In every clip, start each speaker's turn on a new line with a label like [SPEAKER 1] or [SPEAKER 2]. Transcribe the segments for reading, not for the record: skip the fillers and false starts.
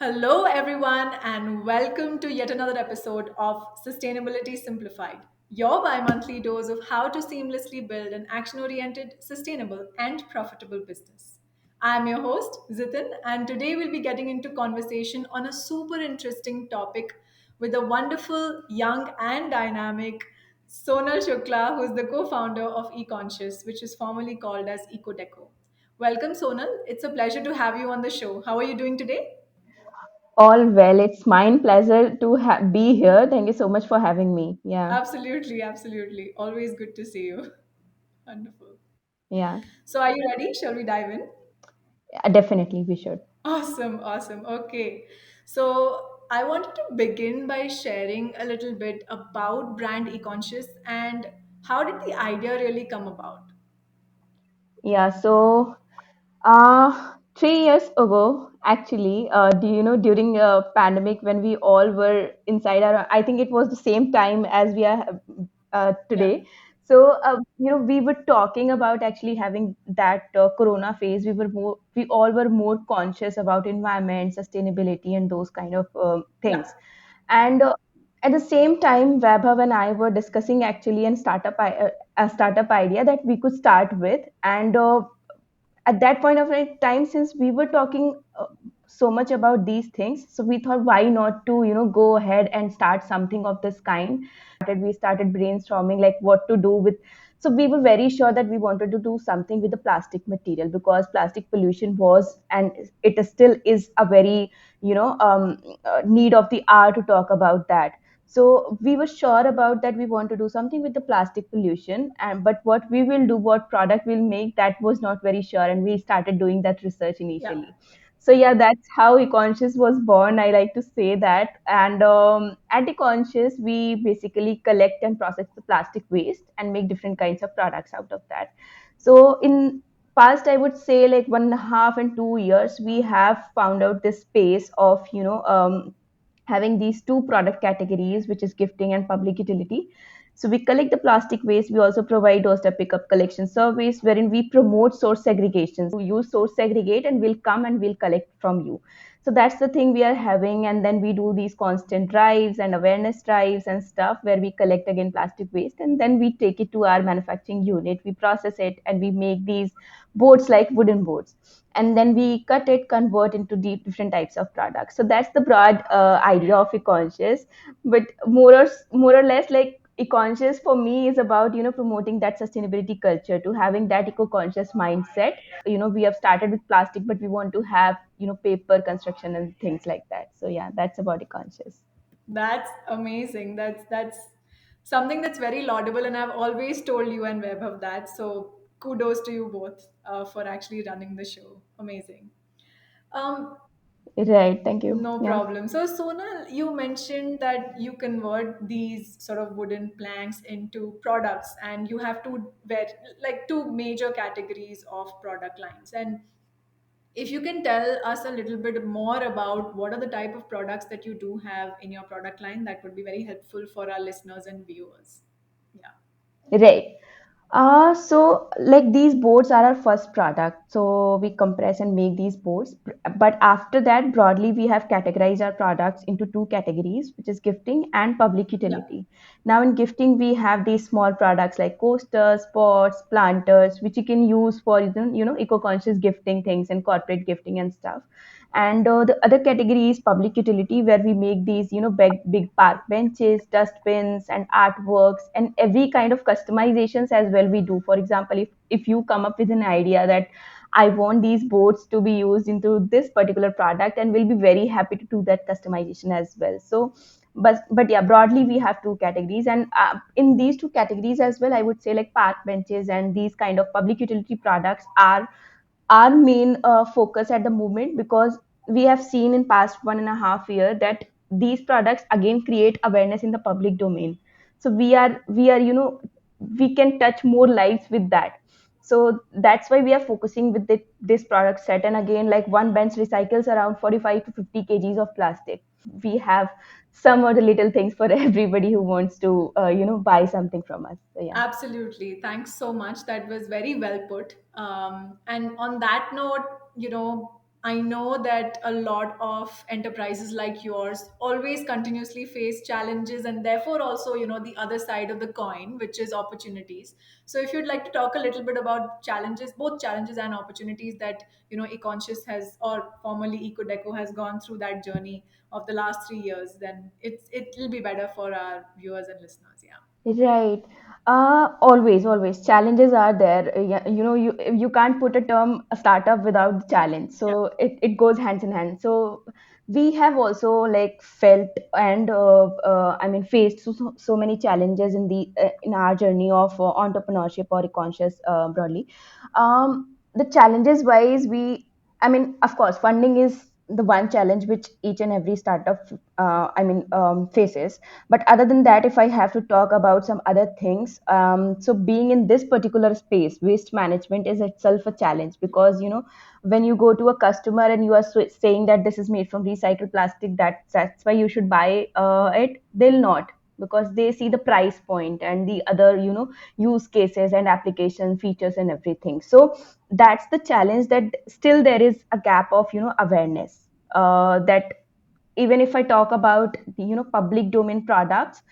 [SPEAKER 1] Hello, everyone, and welcome to yet another episode of Sustainability Simplified, your bi monthly dose of how to seamlessly build an action oriented, sustainable, and profitable business. I'm your host, Zitin, and today we'll be getting into conversation on a super interesting topic with a wonderful, young, and dynamic Sonal Shukla, who is the co founder of Econscious, which is formerly called as EcoDeco. Welcome, Sonal. It's a pleasure to have you on the show. How are you doing today?
[SPEAKER 2] All well. It's mine pleasure to be here. Thank you so much for having me. Yeah,
[SPEAKER 1] Absolutely, absolutely. Always good to see you. Wonderful.
[SPEAKER 2] yeah,
[SPEAKER 1] So, are you ready? Shall we dive in?
[SPEAKER 2] definitely we should.
[SPEAKER 1] Awesome, awesome. Okay. So, I wanted to begin by sharing a little bit about brand Econscious and how did the idea really come about?
[SPEAKER 2] Yeah, so 3 years ago, actually, do you know during a pandemic when we all were inside our, I think it was the same time as we are
[SPEAKER 1] Yeah,
[SPEAKER 2] today. So, we were talking about actually having that Corona phase. We all were more conscious about environment, sustainability, and those kind of
[SPEAKER 1] yeah,
[SPEAKER 2] things. And at the same time, Vaibhav and I were discussing actually a startup idea that we could start with. And at that point of time, since we were talking so much about these things, so we thought why not to go ahead and start something of this kind. We started brainstorming like what to do with. So we were very sure that we wanted to do something with the plastic material, because plastic pollution was, and it still is, a very need of the hour to talk about that. So we were sure about that we want to do something with the plastic pollution, and but what we will do, what product we'll make, that was not very sure, and we started doing that research
[SPEAKER 1] yeah,
[SPEAKER 2] initially. So yeah, that's how Econscious was born. I like to say that. And at Econscious, we basically collect and process the plastic waste and make different kinds of products out of that. So in past, I would say like 1.5 and 2 years, we have found out this space of having these two product categories, which is gifting and public utility. So we collect the plastic waste. We also provide doorstep pickup collection service, wherein we promote source segregation. So you source segregate, and we'll come and we'll collect from you. So that's the thing we are having. And then we do these constant drives and awareness drives and stuff where we collect again plastic waste, and then we take it to our manufacturing unit. We process it, and we make these boards, like wooden boards, and then we cut it, convert into different types of products. So that's the broad idea of Econscious. But more or less, like, Econscious for me is about promoting that sustainability culture, to having that eco-conscious mindset. We have started with plastic, but we want to have paper construction and things like that. So yeah, that's about Econscious.
[SPEAKER 1] that's amazing. That's something that's very laudable, and I've always told you and Web of that. So, kudos to you both for actually running the show. Amazing. Um,
[SPEAKER 2] Right, thank you.
[SPEAKER 1] No
[SPEAKER 2] Yeah.
[SPEAKER 1] problem. So, Sonal, you mentioned that you convert these sort of wooden planks into products, and you have like two major categories of product lines. And if you can tell us a little bit more about what are the type of products that you do have in your product line, that would be very helpful for our listeners and viewers. Yeah.
[SPEAKER 2] Right. So like these boards are our first product. So we compress and make these boards. But after that, broadly, we have categorized our products into two categories, which is gifting and public
[SPEAKER 1] Yeah.
[SPEAKER 2] utility. Now in gifting, we have these small products like coasters, pots, planters, which you can use for eco-conscious gifting things and corporate gifting and stuff. And the other category is public utility, where we make these big park benches, dustbins, and artworks, and every kind of customizations as well we do. For example, if you come up with an idea that I want these boards to be used into this particular product, and we'll be very happy to do that customization as well. So but yeah, broadly we have two categories. And in these two categories as well, I would say like park benches and these kind of public utility products are our main focus at the moment, because we have seen in past 1.5 year that these products again create awareness in the public domain. So we are we can touch more lives with that. So that's why we are focusing with this product set. And again, like one bench recycles around 45 to 50 kgs of plastic. We have some of the little things for everybody who wants to buy something from us. So yeah.
[SPEAKER 1] Absolutely. Thanks so much. That was very well put. And on that note, I know that a lot of enterprises like yours always continuously face challenges, and therefore also, the other side of the coin, which is opportunities. So if you'd like to talk a little bit about challenges, both challenges and opportunities that, Econscious has, or formerly Ecodeco, has gone through that journey of the last 3 years, then it'll be better for our viewers and listeners. Yeah.
[SPEAKER 2] Right. Always. Challenges are there. Yeah, you can't put a term a startup without the challenge.
[SPEAKER 1] Yeah.
[SPEAKER 2] So it goes hands in hand. So we have also like felt and I mean faced so many challenges in our journey of entrepreneurship or conscious broadly. The challenges wise, I mean, of course, funding is the one challenge which each and every startup faces. But other than that, if I have to talk about some other things, so being in this particular space, waste management is itself a challenge, because when you go to a customer and you are saying that this is made from recycled plastic, that's why you should buy it, they'll not, because they see the price point and the other use cases and application features and everything. So that's the challenge, that still there is a gap of awareness, that even if I talk about the public domain products,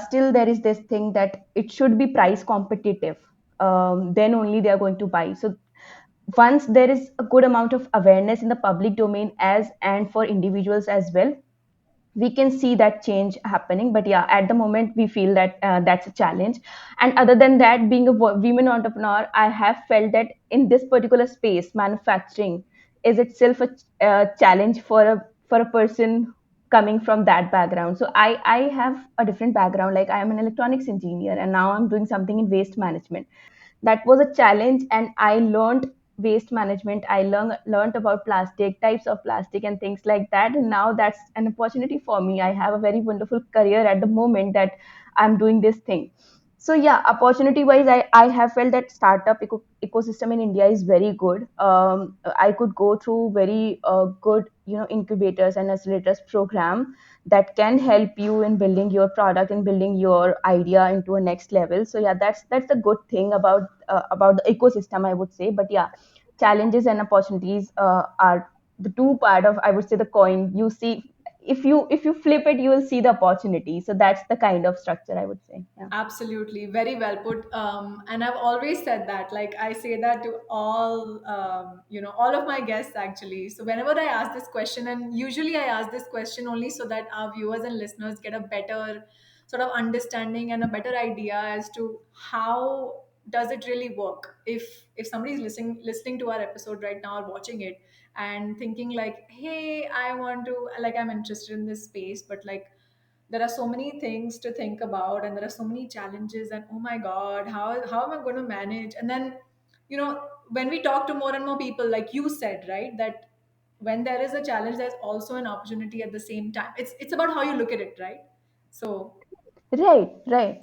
[SPEAKER 2] still there is this thing that it should be price competitive, then only they are going to buy. So once there is a good amount of awareness in the public domain as and for individuals as well, we can see that change happening. But yeah, at the moment we feel that that's a challenge. And other than that, being a women entrepreneur, I have felt that in this particular space, manufacturing is itself a challenge for a person coming from that background. So I have a different background, like I am an electronics engineer and now I'm doing something in waste management. That was a challenge, and I learned waste management. I learned about plastic, types of plastic and things like that, and now that's an opportunity for me. I have a very wonderful career at the moment that I'm doing this thing. So yeah, opportunity wise, I have felt that startup ecosystem in India is very good. I could go through very good incubators and accelerators program that can help you in building your product and building your idea into a next level. So yeah, that's the good thing about the ecosystem, I would say. But yeah, challenges and opportunities are the two part of, I would say, the coin. You see, if you flip it, you will see the opportunity. So that's the kind of structure, I would say. Yeah.
[SPEAKER 1] Absolutely, very well put. And I've always said that. Like I say that to all, all of my guests actually. So whenever I ask this question, and usually I ask this question only so that our viewers and listeners get a better sort of understanding and a better idea as to how does it really work. If somebody's listening to our episode right now or watching it and thinking like, hey, I want to, like, I'm interested in this space, but like there are so many things to think about and there are so many challenges, and oh my god, how am I going to manage? And then, when we talk to more and more people, like you said, right, that when there is a challenge there's also an opportunity at the same time. It's about how you look at it, right? So
[SPEAKER 2] Right.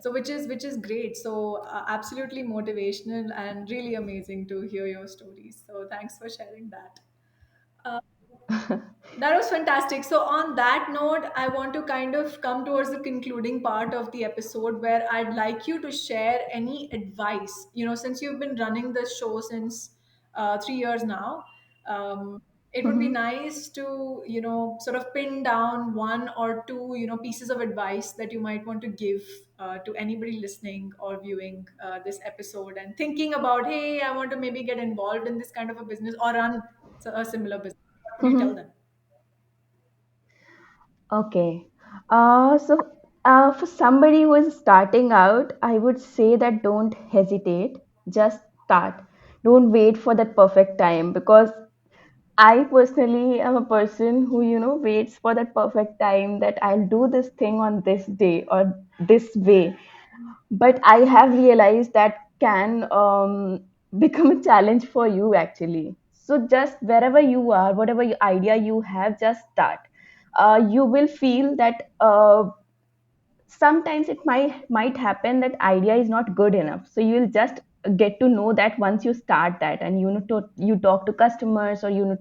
[SPEAKER 1] which is great. So absolutely motivational and really amazing to hear your stories. So thanks for sharing that. Uh, That was fantastic. So, on that note, I want to kind of come towards the concluding part of the episode where I'd like you to share any advice. Since you've been running the show since 3 years now, it would be
[SPEAKER 2] Mhm.
[SPEAKER 1] nice to, sort of pin down one or two, pieces of advice that you might want to give to anybody listening or viewing this episode and thinking about, hey, I want to maybe get involved in this kind of a business or run a similar business. What would you tell
[SPEAKER 2] Mhm.
[SPEAKER 1] them?
[SPEAKER 2] Okay. For somebody who is starting out, I would say that don't hesitate, just start. Don't wait for that perfect time, because I personally am a person who, waits for that perfect time, that I'll do this thing on this day or this way. But I have realized that can become a challenge for you actually. So just wherever you are, whatever idea you have, just start. You will feel that sometimes it might happen that idea is not good enough. So you will just get to know that once you start that, and you talk to customers, or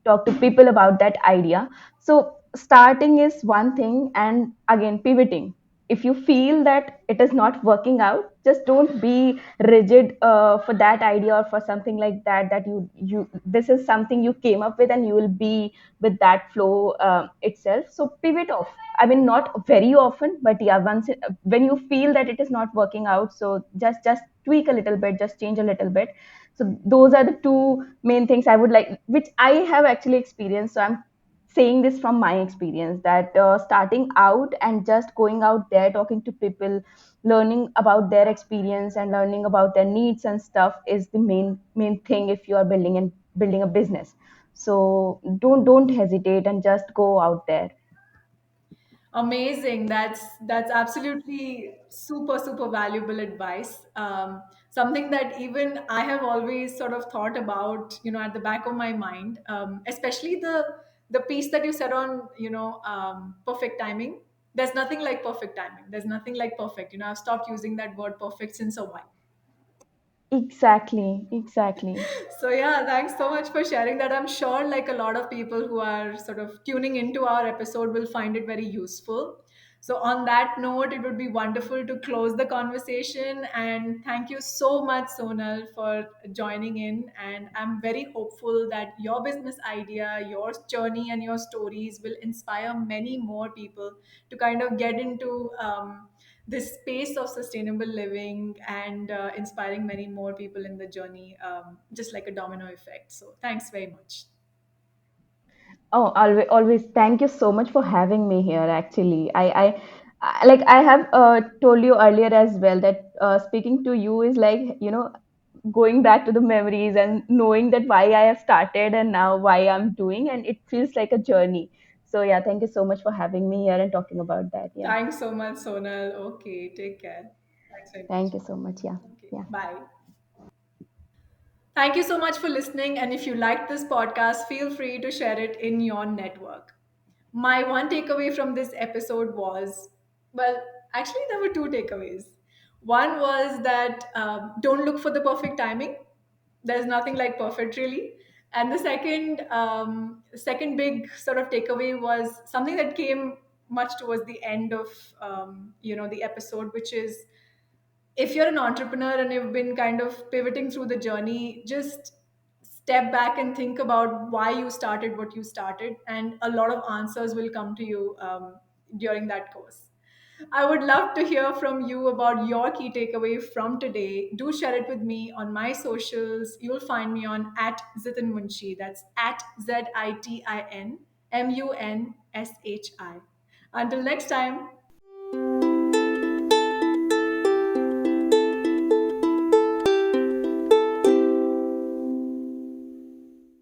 [SPEAKER 2] talk to people about that idea. So starting is one thing, and again pivoting. if you feel that it is not working out, just don't be rigid for that idea or for something like that, that you this is something you came up with and you will be with that flow itself. So pivot off, I mean, not very often, but yeah, when you feel that it is not working out, so just tweak a little bit, just change a little bit. So those are the two main things I would like, which I have actually experienced. So I'm saying this from my experience, that starting out and just going out there, talking to people, learning about their experience and learning about their needs and stuff is the main thing if you are building a business. So don't hesitate and just go out there.
[SPEAKER 1] Amazing. That's absolutely super valuable advice. Something that even I have always sort of thought about, at the back of my mind. Especially the piece that you said on, perfect timing. There's nothing like perfect timing. There's nothing like perfect. I've stopped using that word perfect since a while.
[SPEAKER 2] Exactly.
[SPEAKER 1] So yeah, thanks so much for sharing that. I'm sure like a lot of people who are sort of tuning into our episode will find it very useful. So on that note, it would be wonderful to close the conversation, and thank you so much, Sonal, for joining in. And I'm very hopeful that your business idea, your journey and your stories will inspire many more people to kind of get into this space of sustainable living, and inspiring many more people in the journey, just like a domino effect. So thanks very much.
[SPEAKER 2] Oh, always. Thank you so much for having me here. Actually, like I have told you earlier as well that speaking to you is like, going back to the memories and knowing that why I have started and now why I'm doing, and it feels like a journey. So yeah, thank you so much for having me here and talking about that. Yeah,
[SPEAKER 1] Thanks so much, Sonal. Okay, take care. Thanks very much.
[SPEAKER 2] thank you so much. Yeah,
[SPEAKER 1] Okay,
[SPEAKER 2] yeah.
[SPEAKER 1] bye. Thank you so much for listening. And if you liked this podcast, feel free to share it in your network. My one takeaway from this episode was, well, actually, there were two takeaways. One was that don't look for the perfect timing. There's nothing like perfect, really. And the second big sort of takeaway was something that came much towards the end of the episode, which is, if you're an entrepreneur and you've been kind of pivoting through the journey, just step back and think about why you started what you started, and a lot of answers will come to you during that course. I would love to hear from you about your key takeaway from today. Do share it with me on my socials. You'll find me on at Zitin Munshi. That's at ZITIN MUNSHI. Until next time.